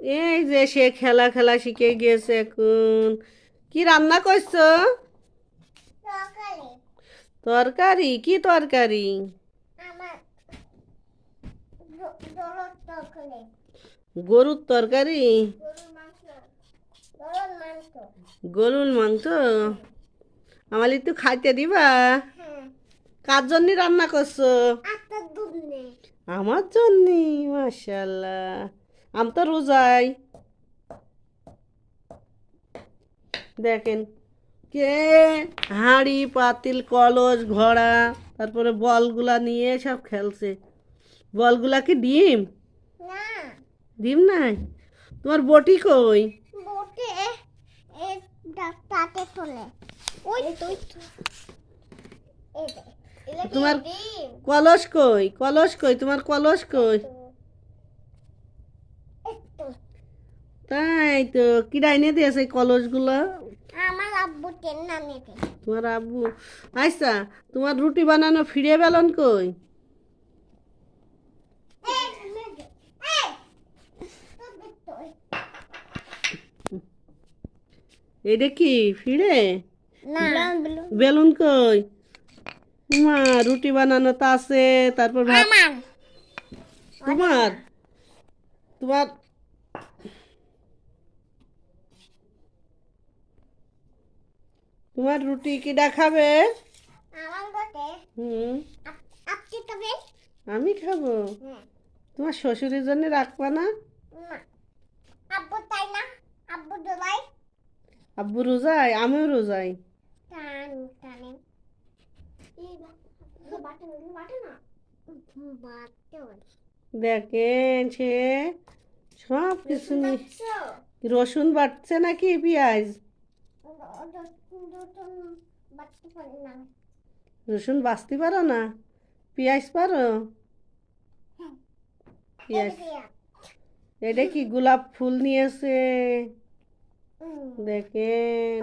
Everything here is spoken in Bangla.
এই যে সে খেলা খেলা শিখে গিয়েছে এখন। কি রান্না করছো? তরকারি। তরকারি? কি তরকারি? আমার জলের তরকারি। গরুর তরকারি? গরুর মাংস। গরুর মাংস। গরুর মাংস? হ্যাঁ। আমার একটু খাইতে দিবা? হ্যাঁ। কার জন্য রান্না করছো? আপনার দুধ নেই। আমার জন্য? মাশাল্লাহ। আমি তো রোজাই। দেখেন, কে হাঁড়ি পাতিল কলস ঘড়া তারপরে বলগুলা নিয়ে সব খেলছে। বলগুলা কি ডিম? না। ডিম নাই? তোমার বটি কই? বটে তাতে তোলে। ওই তুই এটা কি তোমার ডিম? কলস কই? কলস কই? তোমার কলস কই? একটু তাই তো, কিরা এনে দিয়েছে কলসগুলো? আমার আব্বু টেন নামে দে। তোমার আব্বু? আচ্ছা, তোমার রুটি বানানো ফিরে বেলন কই? এটা কি ফিরে? না। বেলুন কই? মা, রুটি বানানো তো আছে, তারপর ভাত। আমার তোমার তোমার তোমার রুটি কি দেখাবে? আমার বটে হুম। আপনি খাবেন? আমি খাবো? হ্যাঁ। তোমার শ্বশুরের জন্য রাখবা না? না। আব্বু তাই না? আব্বু দোলাই আব্বু রোজায়, আমিও রোজাই। টান টানে এই বাটে বাটে না বাটে দেখেন সে সব কিছু রসুন বাটছে নাকি পেঁয়াজ? বাটতে পারি না। রসুন বাছতে পারো না? পেঁয়াজ পারো? হ্যাঁ। পেঁয়াজ? এটা কি গোলাপ ফুল নিয়েছে? দেখেন।